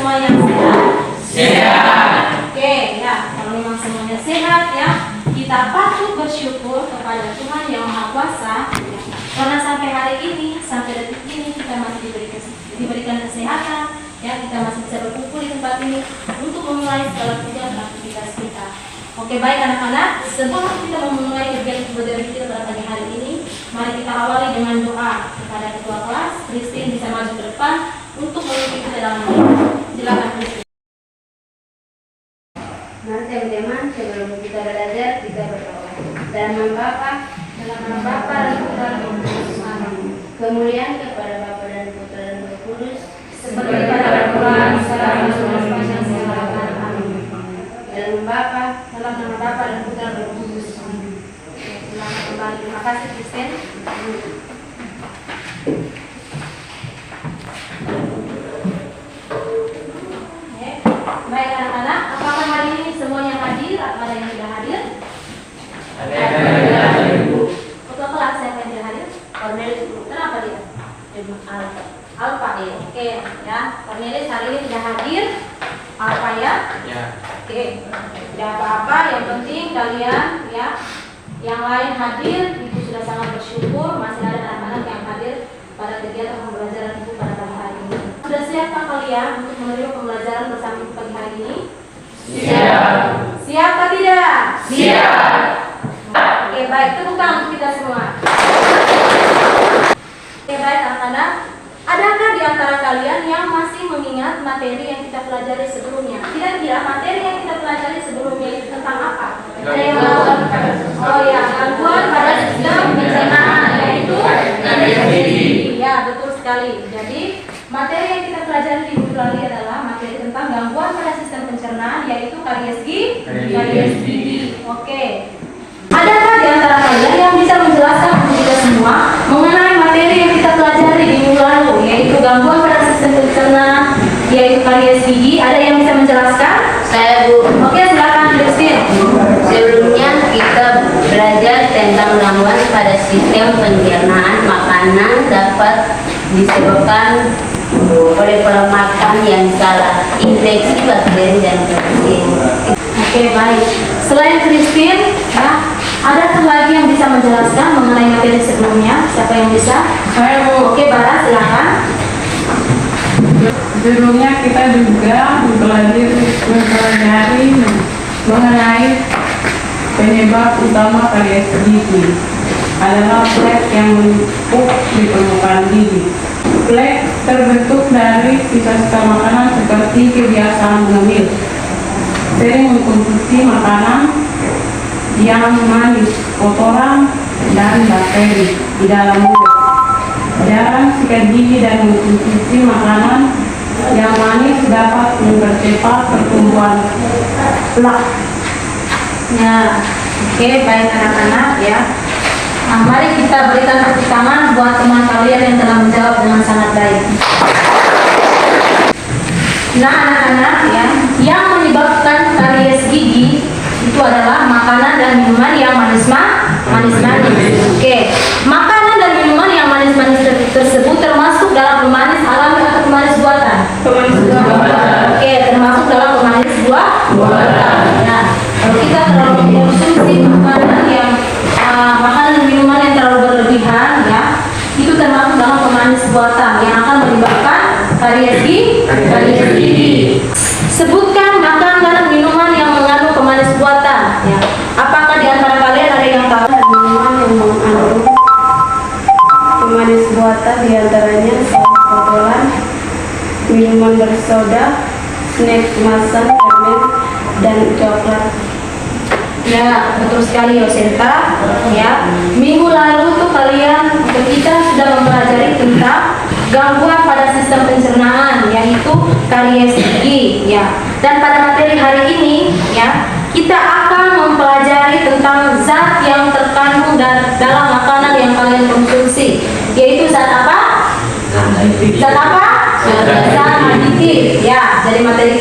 semua yang sehat? Sehat. Oke, ya. Kalau memang semuanya sehat ya, kita patut bersyukur kepada Tuhan yang Maha Kuasa ya. Karena sampai hari ini, sampai detik ini kita masih diberikan kesehatan ya, kita masih bisa berkumpul di tempat ini untuk memulai segala kegiatan aktivitas kita. Oke, baik anak-anak, sebelum kita memulai kegiatan pembelajaran kita pada pagi hari ini, mari kita awali dengan doa kepada ketua kelas. Christine bisa maju ke depan untuk memimpin kita dalam doa. Silakan Christine. Mari teman-teman, sebelum kita belajar, kita berdoa. Dalam nama Bapa, dan Putra dan Roh Kudus. Amin. Kemuliaan kepada Bapa dan Putra dan Roh Kudus, Seperti pada Tuhan, sekarang dan sepanjang segala. Amin. dalam Bapa, Dalam nama Bapa dan Putra dan Roh Kudus. Amin. Selamat kembali. Terima kasih Christine. Baik anak-anak, apakah hari ini semuanya hadir atau ada yang tidak hadir? Ketua kelas siapa yang tidak hadir? Cornelis. Kenapa dia? Alfa ya. Oke ya. Cornelis hari ini tidak hadir. Alfa ya. Oke. Tidak apa-apa. Yang penting kalian ya. Yang lain hadir. Ibu sudah sangat bersyukur. Masih ada anak-anak yang hadir pada kegiatan pembelajaran ibu pada pagi hari ini. Sudah siapkah kalian untuk menerima pembelajaran bersama ibu pagi hari ini? Siap. Siap atau tidak? Siap. Oke, baik. Tepuk tangan untuk kita semua. Oke, baik anak-anak. Adakah di antara kalian yang masih mengingat materi yang kita pelajari sebelumnya? Kira-kira materi yang kita pelajari sebelumnya itu tentang apa? Ada yang tahu? Oh ya, gangguan pada sistem pencernaan, yaitu ya, betul sekali. Jadi materi yang kita pelajari di minggu lalu adalah materi tentang gangguan pada sistem pencernaan, yaitu karies gigi. Oke. Adakah di antara kalian yang bisa menjelaskan untuk kita semua mengenai materi yang kita pelajari di minggu lalu, yaitu gangguan pada sistem pencernaan, yaitu karies gigi? Ada yang bisa menjelaskan? saya Bu. Oke, silakan Christine. Sebelumnya kita belajar tentang gangguan pada sistem pencernaan makanan dapat disebabkan oleh pola makan yang salah, infeksi bakteri dan virus. Oke, baik. Selain Christine, ya, adakah lagi yang bisa menjelaskan mengenai materi sebelumnya? Siapa yang bisa? Saya Bu. Oke, Bara, silakan. Sebelumnya kita juga mempelajari mengenai penyebab utama karies gigi adalah flek yang menumpuk di permukaan gigi. Flek terbentuk dari sisa-sisa makanan seperti kebiasaan mengemil, sering mengkonsumsi makanan yang manis, kotoran, dan bakteri di dalam mulut. Jarang sikat gigi dan mengkonsumsi makanan yang manis dapat mempercepat pertumbuhan plak. Ya, oke, baik anak-anak ya. Nah, mari kita berikan tepuk tangan buat teman kalian yang telah menjawab dengan sangat baik. Nah, anak-anak ya, yang menyebabkan karies gigi itu adalah makanan dan minuman yang manis-manis. Oke, makanan dan minuman yang manis-manis tersebut termasuk dalam pemanis alami atau pemanis buatan? Oke, termasuk dalam pemanis buatan. Nah, kalau kita terlalu mengkonsumsi makanan dan minuman yang terlalu berlebihan ya, itu termasuk dalam pemanis buatan yang akan menyebabkan karies gigi. Sebutkan makanan dan minuman yang mengandung pemanis buatan ya. Apakah di antara kalian ada yang tahu Minuman yang mengandung pemanis buatan diantaranya kotoran, minuman bersoda, snack kemasan, permen, dan coklat. Ya, betul sekali Yosenta. Ya, minggu lalu tuh kita sudah mempelajari tentang gangguan pada sistem pencernaan, yaitu karies gigi. Ya, dan pada materi hari ini, ya, kita akan mempelajari tentang zat yang terkandung dalam makanan yang kalian konsumsi, yaitu zat apa? Zat apa? Zat aditif. Ya, jadi materi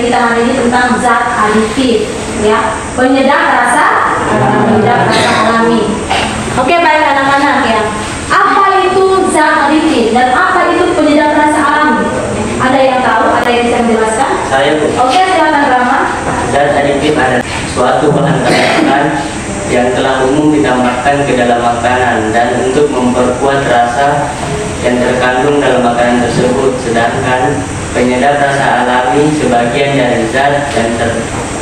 kita hari ini tentang zat aditif. Ya, penyedap rasa alami. Oke, baik anak-anak ya. Apa itu zat aditif dan apa itu penyedap rasa alami? Ada yang tahu? Ada yang bisa Saya Bu. Oke, silakan Rama. Zat aditif adalah suatu bahan tambahan yang telah umum ditambahkan ke dalam makanan dan untuk memperkuat rasa yang terkandung dalam makanan tersebut. Sedangkan penyedap rasa alami sebagian dari zat yang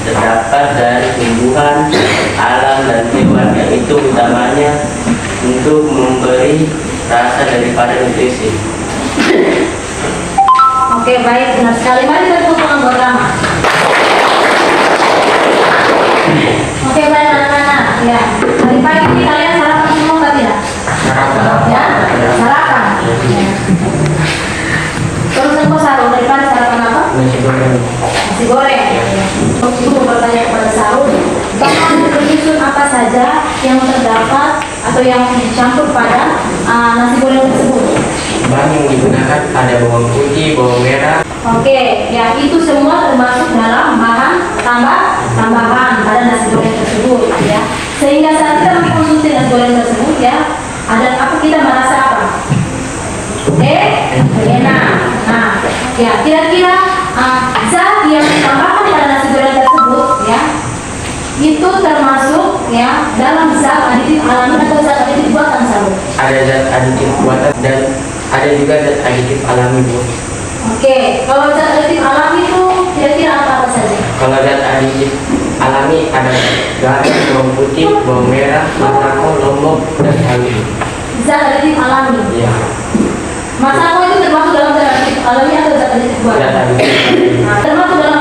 terdapat dari tumbuhan, alam dan hewan, yaitu utamanya untuk memberi rasa daripada nutrisi. Oke, baik, benar sekali. Mari kita tepuk tangan buat Rama. Oke, baik anak-anak. Ya, hari pagi ini kalian sarapan semua atau tidak? Ya, sarapan. Ya. Terus engkau Sarul, dari pagi sarapan apa? Nasi goreng. Nasi goreng. Ibu mau bertanya kepada Sarul, bahan penyusun apa saja yang terdapat atau yang dicampur pada nasi goreng tersebut? Bahan yang digunakan ada bawang putih, bawang merah. Oke, ya itu semua termasuk dalam bahan tambahan pada nasi goreng tersebut, ya. Sehingga saat kita mengkonsumsi nasi goreng tersebut, ya, ada apa kita merasa apa? Enak. Nah, ya kira-kira zat yang ditambahkan pada nasi goreng tersebut, ya, itu termasuk ya dalam zat aditif alami atau zat aditif buatan Sarul. Ada zat aditif buatan dan ada juga zat aditif alami Bu. Oke, kalau zat aditif alami itu kira-kira apa saja? Kalau zat aditif alami ada garam, bawang putih, bawang merah, masako, lombok, dan halus. Zat aditif alami. Iya. Masako itu termasuk dalam zat aditif alami atau zat aditif buatan? Zat aditif. Nah, termasuk dalam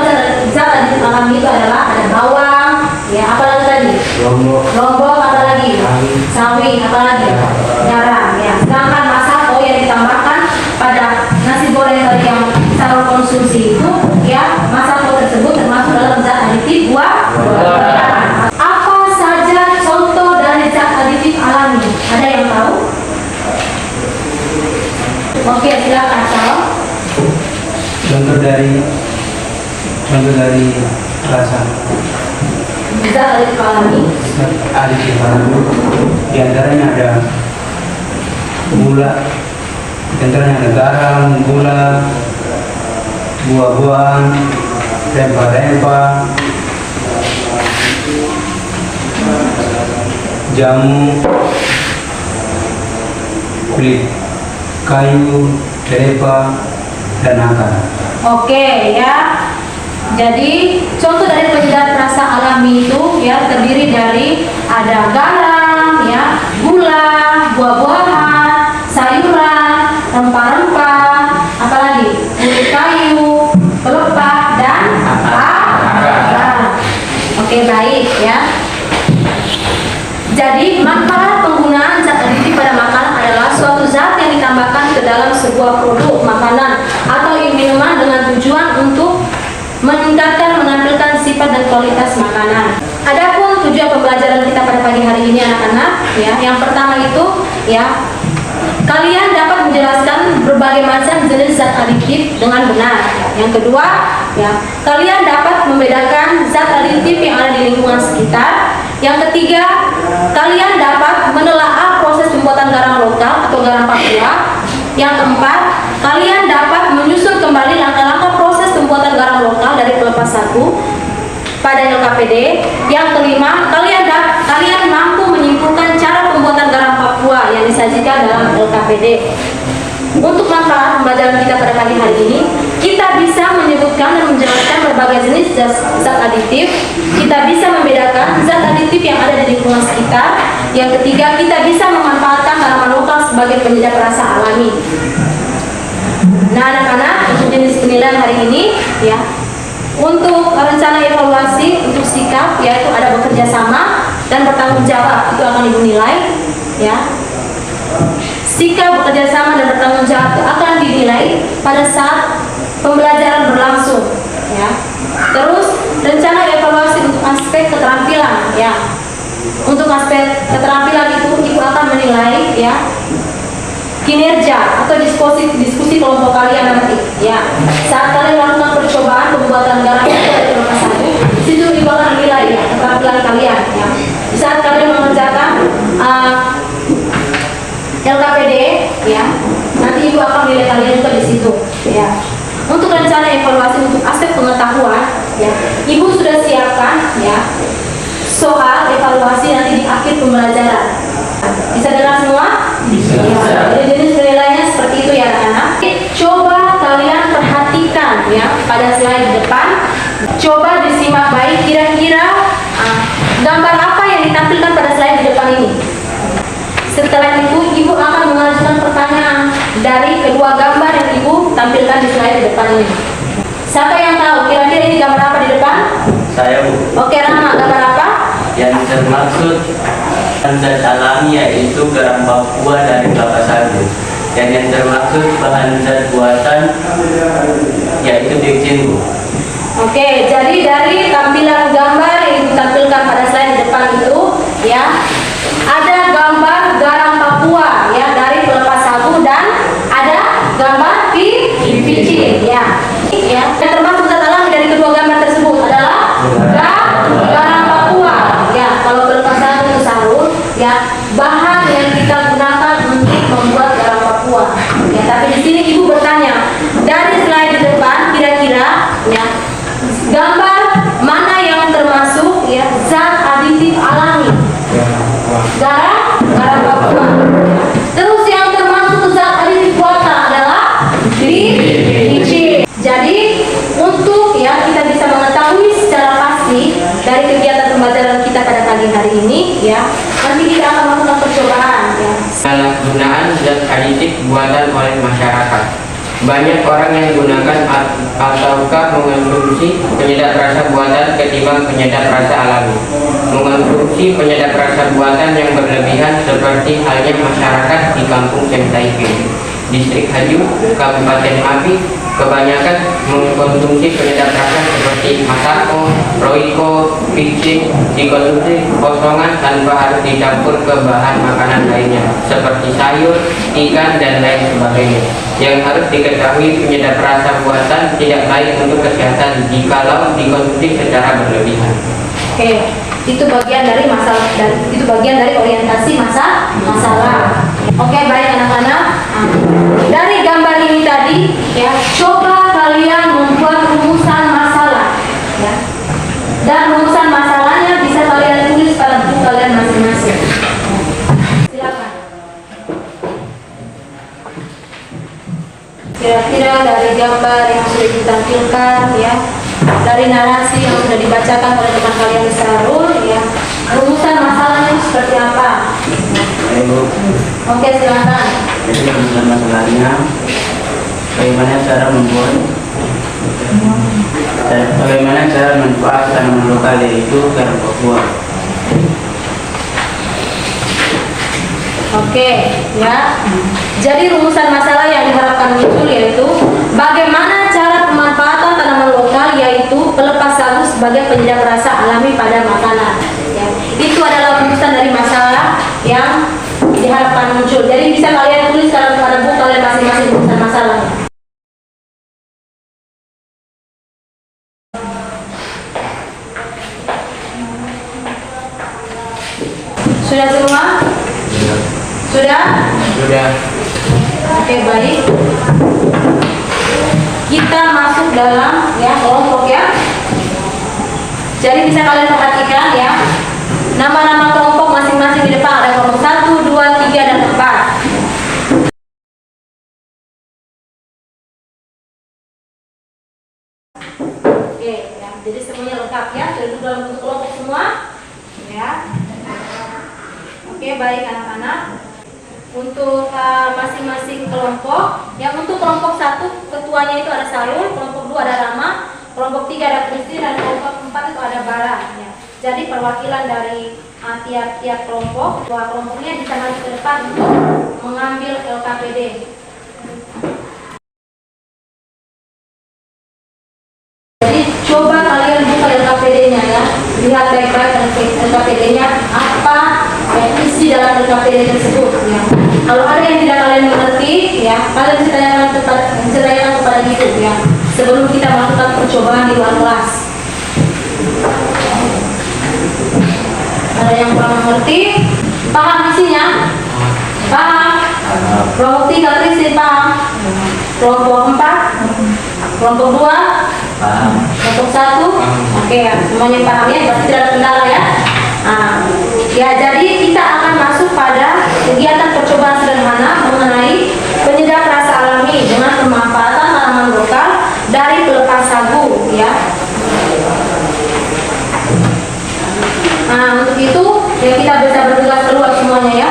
zat aditif alami itu adalah ada bawang, ya apalagi tadi? Lombok, apalagi? Sawi, apalagi? Garam, ya. Sedangkan masako yang ditambahkan pada nasi goreng tadi yang Sarul konsumsi itu, ya masako tersebut termasuk dalam zat aditif buatan. Apa saja contoh dari zat aditif alami? Ada yang tahu? Oke, silakan Sarul. Contoh dari rasa Zat aditif alami. aditif alami di antaranya ada gula, di antaranya ada garam, gula, buah-buahan, rempah-rempah, jamu, kulit kayu, kelapa, dan akar. Oke, ya. Jadi contoh dari penyedap rasa alami itu ya terdiri dari ada garam, ya, gula, buah-buahan, sayuran, rempah-rempah, apalagi kulit kayu, pelepah dan akar. Oke, baik ya. Jadi manfaat penggunaan zat aditif pada makanan adalah suatu zat yang ditambahkan ke dalam sebuah produk makanan atau minuman dengan tujuan untuk meningkatkan menampilkan sifat dan kualitas makanan. Adapun tujuan pembelajaran kita pada pagi hari ini anak-anak, ya, yang pertama itu, ya, kalian dapat menjelaskan berbagai macam jenis zat aditif dengan benar. Yang kedua, ya, kalian dapat membedakan zat aditif yang ada di lingkungan sekitar. Yang ketiga, kalian dapat menelaah proses pembuatan garam lokal atau garam Papua. Yang keempat, kalian dapat menyusun kembali langkah-langkah proses pembuatan garam lokal dari pelepas sagu pada LKPD. Yang kelima, kalian mampu menyimpulkan cara pembuatan garam Papua yang disajikan dalam LKPD. Untuk manfaat pembelajaran kita pada pagi hari ini, kita bisa menyebutkan dan menjelaskan berbagai jenis zat aditif. Kita bisa membedakan zat aditif yang ada di lingkungan sekitar. Yang ketiga, kita bisa memanfaatkan tanaman lokal sebagai penyedap rasa alami. Nah, anak-anak, untuk jenis penilaian hari ini, ya, untuk rencana evaluasi untuk sikap, yaitu ada bekerja sama dan bertanggung jawab, itu akan Ibu nilai, ya. Sikap, bekerja sama dan bertanggung jawab itu akan dinilai pada saat pembelajaran berlangsung, ya. Terus rencana evaluasi untuk aspek keterampilan, ya. Untuk aspek keterampilan itu Ibu akan menilai, ya, kinerja atau diskusi kelompok kalian nanti, ya. Saat kalian melakukan percobaan pembuatan garam dari pelepas sagu, situ Ibu akan menilai, ya, keterampilan kalian, ya. Saat kalian mengerjakan LKPD, ya, nanti Ibu akan menilai kalian juga di situ, ya. Untuk rencana evaluasi untuk aspek pengetahuan, ya, Ibu sudah siapkan ya soal evaluasi nanti di akhir pembelajaran. Bisa dengar semua? Bisa. Jadi jenis penilaiannya seperti itu ya anak-anak. Coba kalian perhatikan ya pada slide depan. Coba disimak baik kira-kira gambar apa yang ditampilkan pada slide di depan ini. Setelah itu Ibu akan mengajukan pertanyaan dari kedua gambar yang Ibu tampilkan di slide di depan ini. Siapa yang tahu kira-kira ini gambar apa di depan? Saya, Bu. Oke, Rama, gambar apa? Yang termaksud bahan zat alami yaitu garam Papua dari kelapa sagu. Dan yang termaksud bahan zat buatan yaitu biogin, Bu. Oke, jadi dari tampilan gambar yang ditampilkan pada slide di depan itu, ya, ada gambar garam Papua, ya, dari pelepah sagu dan ada gambar biji, ya. Ya, yang termasuk zat alami dari kedua gambar tersebut adalah garam Papua, ya. Kalau pelepah sagu itu sarul, ya, bahan yang kita gunakan untuk membuat garam Papua. Ya, tapi di sini Ibu bertanya, dari slide di depan kira-kira, ya, gambar mana yang termasuk ya zat aditif alami? Garam Papua. Terus yang termasuk zat aditif buatan adalah biji. Jadi untuk ya kita bisa mengetahui secara pasti dari kegiatan pembelajaran kita pada pagi hari ini, ya, nanti kita akan melakukan percobaan, ya. Penyalahgunaan zat aditif buatan oleh masyarakat. Banyak orang yang gunakan ataukah mengonsumsi penyedap rasa buatan ketimbang penyedap rasa alami. Mengonsumsi penyedap rasa buatan yang berlebihan seperti halnya masyarakat di Kampung Sentaipe, Distrik Haju, Kabupaten Ngawi, kebanyakan mengkonsumsi penyedap rasa seperti Masako, Royco, Vichy, dikonsumsi kosongan tanpa harus dicampur ke bahan makanan lainnya seperti sayur, ikan, dan lain sebagainya. Yang harus diketahui penyedap rasa buatan tidak baik untuk kesehatan jikalau dikonsumsi secara berlebihan. Oke, itu bagian dari masalah, itu bagian dari orientasi masalah. Oke, baik anak-anak. Dari gambar ini tadi, ya, coba kalian membuat rumusan masalah, ya. Dan rumusan masalahnya bisa kalian tulis pada buku kalian masing-masing. Silakan. Kira-kira dari gambar yang sudah ditampilkan, ya, dari narasi yang sudah dibacakan oleh teman kalian Sarul, ya, rumusan masalahnya seperti apa? Oke, silakan. Jadi rumusan masalahnya bagaimana cara manfaat tanaman lokal yaitu garam Papua. Oke, ya. Jadi rumusan masalah yang diharapkan muncul yaitu bagaimana cara pemanfaatan tanaman lokal yaitu pelepah sagu sebagai penyedap rasa alami pada makanan. Ya. Itu adalah rumusan dari masalah yang diharapkan muncul. Jadi bisa kalian tulis dalam pada buku kalian masing-masing rumusan masalahnya. Sudah semua? Sudah? Sudah. Oke, baik. Kita masuk dalam ya kelompok ya. Jadi bisa kalian perhatikan ya. Nama-nama kelompok masing-masing di depan ada kelompok 1, 2, 3 dan 4. Oke, ya. Jadi semuanya lengkap ya. Sudah dalam bentuk kelompok semua. Ya. Oke, baik anak-anak. Untuk masing-masing kelompok, yang untuk kelompok 1 ketuanya itu ada Sarul, kelompok 2 ada Rama, kelompok 3 ada Kristi, dan kelompok 4 itu ada Bara. Ya. Jadi perwakilan dari tiap-tiap kelompok, dua kelompoknya bisa maju ke depan untuk mengambil LKPD. Jadi coba kalian buka LKPD-nya ya, lihat baik-baik LKPD-nya apa isi dalam LKPD tersebut ya. Kalau ada yang tidak kalian mengerti ya, kalian bisa tanyakan kepada ibu ya sebelum kita melakukan percobaan di luar kelas. Ada yang kurang mengerti? Paham isinya? Paham? Kelompok 3 Kristi paham? Kelompok 4 Kelompok 2? Paham. Kelompok 1? Oke ya, semuanya paham ya, berarti tidak ada kendala ya. Nah, ya jadi kita akan masuk pada kegiatan percobaan sederhana mengenai penyedap rasa alami dengan pemanfaatan tanaman lokal dari pelepas sagu ya. Nah, untuk itu ya kita bisa bertugas keluar semuanya ya.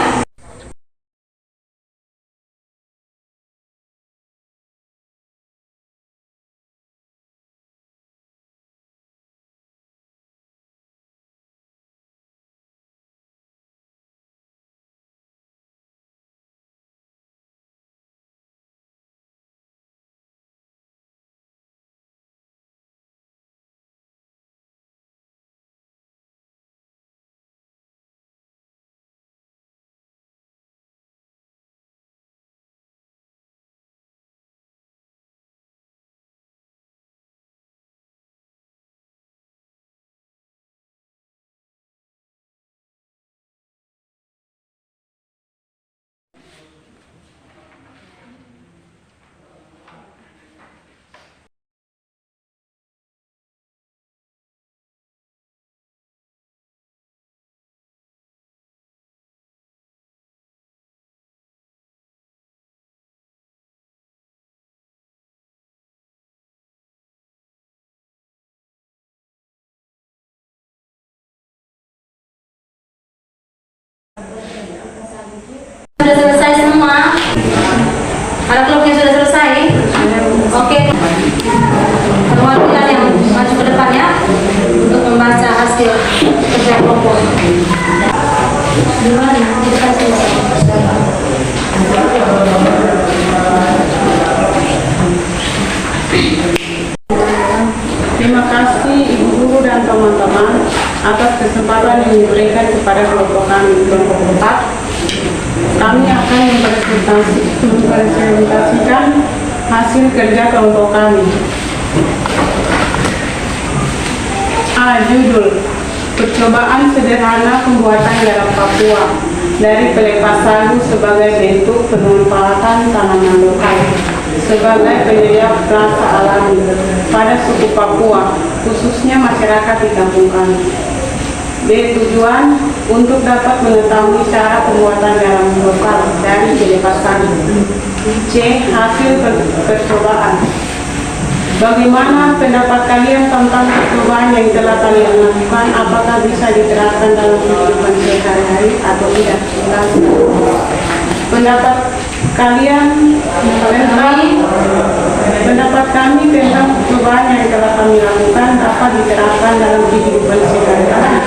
Sudah selesai semua? Ada kelompok yang sudah selesai? Oke. Teman kita yang maju ke depan ya untuk membaca hasil kerja kelompok. Gimana? Di depan selesai. Terima kasih Ibu Guru dan teman-teman atas kesempatan yang diberikan kepada kelompok kami. Kelompok 4, kami akan mempresentasikan hasil kerja kelompok kami. Judul Percobaan Sederhana Pembuatan Garam Papua dari Pelepas Sagu sebagai bentuk pemanfaatan tanaman lokal sebagai penyedap rasa alami pada suku Papua, khususnya masyarakat di kampung kami. B. Tujuan untuk dapat mengetahui cara pembuatan garam lokal dari pelepas sagu. C. Hasil percobaan. Bagaimana pendapat kalian tentang percobaan yang telah kalian lakukan? Apakah bisa diterapkan dalam kehidupan sehari-hari atau tidak? Pendapat kami tentang percobaan yang telah kami lakukan dapat diterapkan dalam kehidupan sehari-hari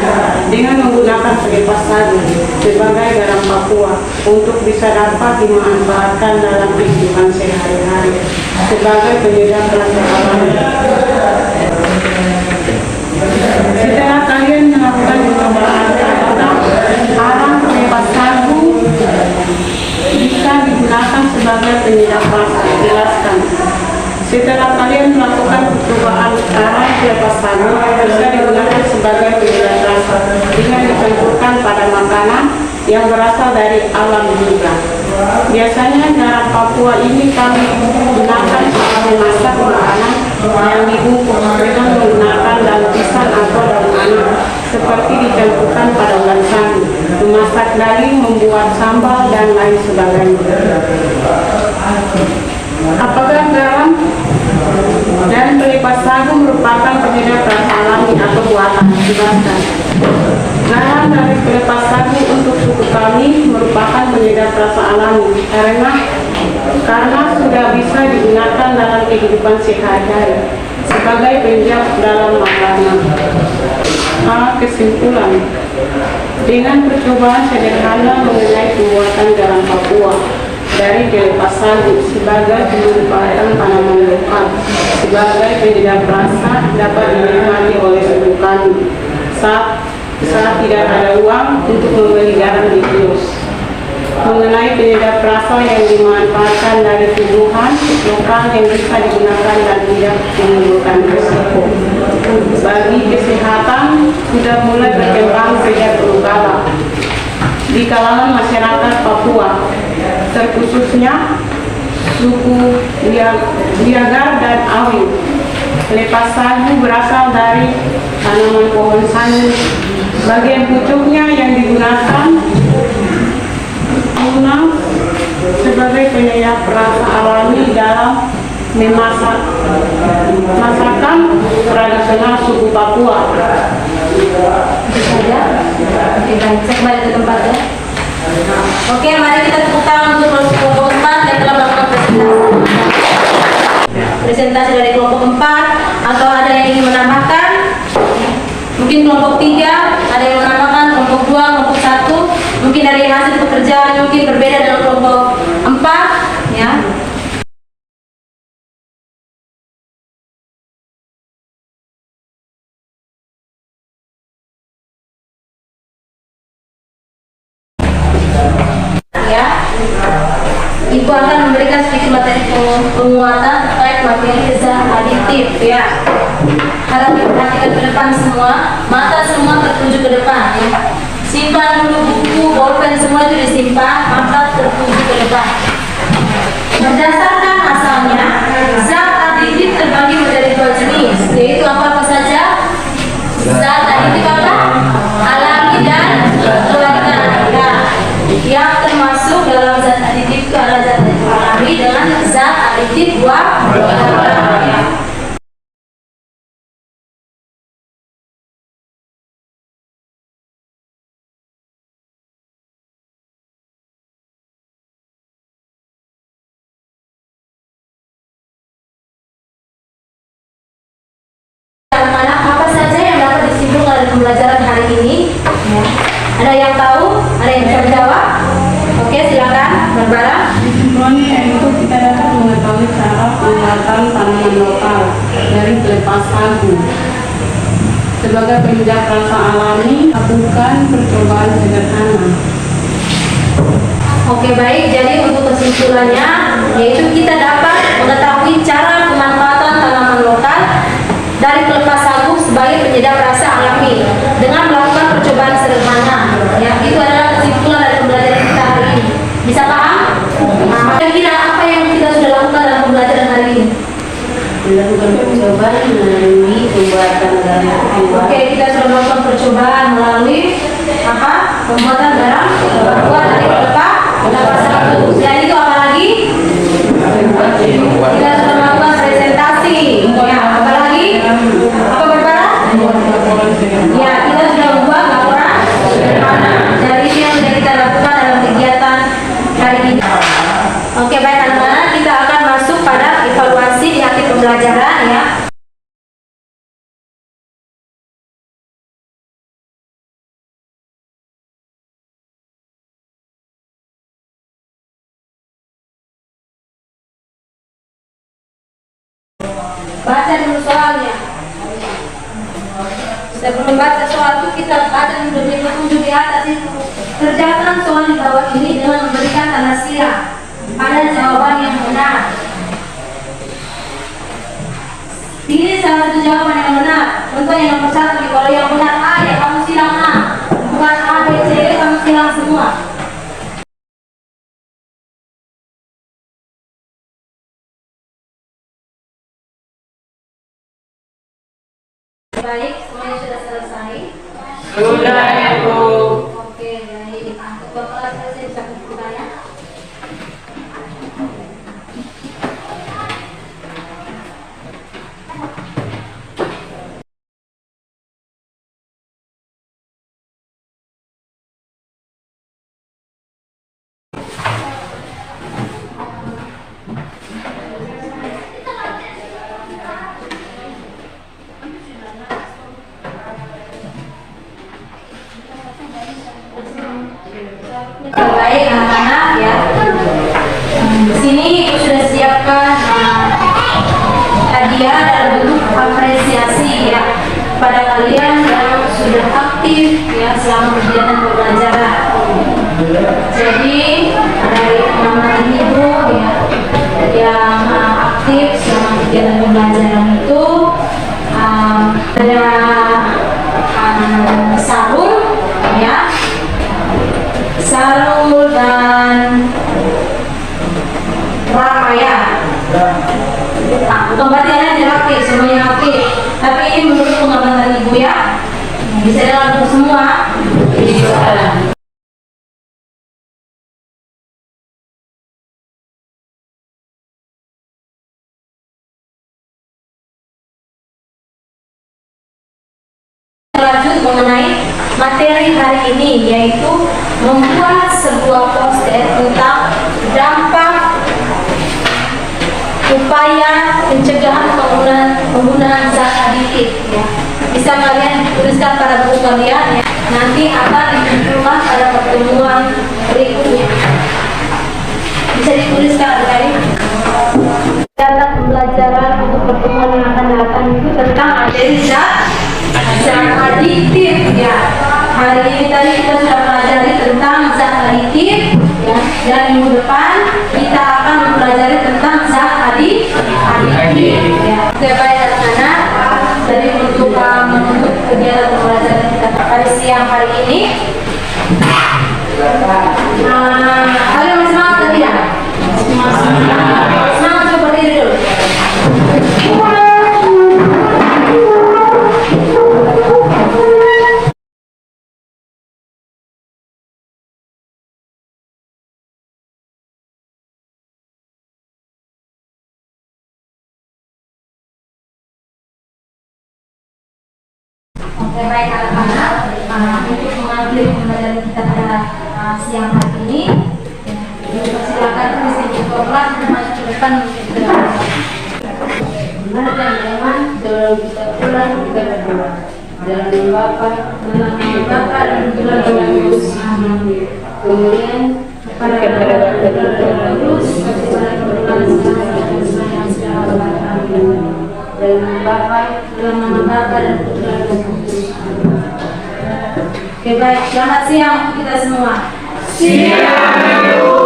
dengan menggunakan pelepas sagu sebagai garam Papua untuk bisa dapat dimanfaatkan dalam kehidupan sehari-hari sebagai penyedap rasa alami. Setelah kalian melakukan percobaan, arang pelepas sagu bisa digunakan sebagai penyedap rasa. Jelaskan. Setelah kalian melakukan percobaan, arang pelepas sagu bisa digunakan sebagai penyedap rasa dengan dicampurkan pada makanan yang berasal dari alam juga. Biasanya garam Papua ini kami gunakan sebagai masak makanan yang dibungkus dengan menggunakan daun pisang atau daun anak, seperti dicampurkan pada ulat sagu, memasak daging, membuat sambal dan lain sebagainya. Apakah garam dan pelepas sagu merupakan penyedap rasa alami atau buatan? Jelaskan. Garam dari pelepas sagu untuk suku kami merupakan penyedap rasa alami karena sudah bisa digunakan dalam kehidupan sehari-hari sebagai penyedap dalam makanan. Kesimpulan, dengan percobaan sederhana mengenai pembuatan garam Papua dari pelepas sagu sebagai pemanfaatan tanaman lokal sebagai penyedap rasa dapat dinikmati oleh suku kami saat tidak ada uang untuk membeli garam di kios. Mengenai penyedap rasa yang dimanfaatkan dari tumbuhan lokal yang bisa digunakan dan tidak menimbulkan risiko bagi kesehatan sudah mulai berkembang sejak dulu kala di kalangan masyarakat Papua, terkhususnya suku Liagar dan Awin. Lepas sagu berasal dari tanaman pohon sagu. Bagian pucuknya yang digunakan guna sebagai penyedap rasa alami dalam memasak masakan tradisional suku Papua. Itu saja. Oke, baik. Saya kembali ke tempatnya. Oke, mari kita tepuk tangan untuk kelompok 4 yang telah melakukan presentasi dari kelompok 4. Atau ada yang ingin menambahkan? Mungkin kelompok 3 ada yang menambahkan, kelompok 2, kelompok 1. Mungkin dari hasil pekerjaan mungkin berbeda dengan kelompok 4, ya. Ya, Ibu akan memberikan sedikit materi penguatan terkait materi zat aditif, ya. Harap diperhatikan ke depan semua, mata semua tertuju ke depan, ya. Simpan dulu buku, bolpen semua itu disimpan, mata tertuju ke depan. Berdasarkan asalnya, zat aditif terbagi menjadi 2 jenis, yaitu apa saja? Zat aditif apa? Alami dan buatan. Ya. Yang termasuk dalam zat aditif itu adalah zat aditif alami dengan zat aditif buatan. Ya. Anak-anak, apa saja yang dapat disimpulkan dari pembelajaran hari ini? Ya. Ada yang tahu? Ada yang bisa menjawab? Oke, silakan Barbara. Kesimpulannya yaitu kita dapat mengetahui cara pembuatan tanaman lokal dari pelepas sagu. Sebagai penyedap rasa alami, lakukan percobaan sederhana. Oke, baik. Jadi untuk kesimpulannya, yaitu kita dapat mengetahui cara pemanfaatan tanaman lokal dari pelepas sagu sebagai penyedap rasa alami dengan melakukan percobaan sederhana. Ya, itu adalah kesimpulan dari pembelajaran kita hari ini. Bisa paham? Nah, kira-kira apa yang kita sudah lakukan dalam pembelajaran hari ini? Melakukan percobaan melalui pembuatan garam. Oke, kita sudah melakukan percobaan melalui apa? Pembuatan garam terbuat dari pelepas sagu. Dan itu apa lagi? Kita sudah melakukan presentasi. Ya, apa lagi? Apa Barbara? Ya, kita sudah membuat laporan sederhana. Dari itu yang sudah kita lakukan dalam kegiatan hari ini. Oke, baik anak-anak, kita akan masuk pada evaluasi di akhir pembelajaran, ya. Baca dulu soalnya. Sebelum membaca soal itu kita baca dulu di petunjuk di atas itu. Kerjakan soal di bawah ini dengan memberikan tanda silang pada jawaban yang benar. Pilih salah satu jawaban yang benar. Contoh yang nomor 1, kalau yang benar A ya kamu silang A, bukan A, B, C, kamu silang semua. Baik, semuanya sudah selesai. Sudah, Ibu. Oke, baik. Untuk kelas saya bisa bertanya. Baik anak-anak, ya. Di sini Ibu sudah siapkan hadiah dalam bentuk apresiasi, ya, pada kalian yang sudah aktif, ya, selama kegiatan pembelajaran. Jadi dari teman-teman Ibu, ya, yang aktif selama kegiatan pembelajaran itu ada Sarul, ya, Sarul dan Ramaya. Bukan berarti anak tidak aktif, semuanya aktif. Tapi ini menurut pengamatan ibu ya. Bisa dilakukan semua. Bisa. Lanjut mengenai materi hari ini, yaitu membuat sebuah poster tentang dampak upaya pencegahan penggunaan zat aditif ya. Bisa kalian tuliskan pada buku kalian ya. Nanti akan dikumpulkan pada pertemuan berikutnya. Bisa dituliskan adik-adik. Data pembelajaran untuk pertemuan yang akan datang itu tentang materi zat aditif ya. Hari ini tadi kita sudah pelajari tentang zat aditif ya. Dan minggu depan kita akan mempelajari tentang zat aditif ya. Oke, baik anak-anak. Jadi untuk menutup kegiatan pembelajaran kita pada siang hari ini, kalian masih semangat atau tidak? Semangat, coba diri dulu. Oke, baik anak-anak, untuk mengakhiri pembelajaran kita pada siang hari ini, silakan tulis di coklat dan maju ke depan untuk Benar dan nyaman sebelum kita pulang kita berdoa. Dalam nama Bapa, dalam nama Bapa dan Putra dan Roh Kudus. Amin. Kemudian kepada Kudus, kepada dalam nama Bapa, dalam nama Bapa dan Putra dan Roh Kudus. Oke, baik, selamat siang untuk kita semua. Siang.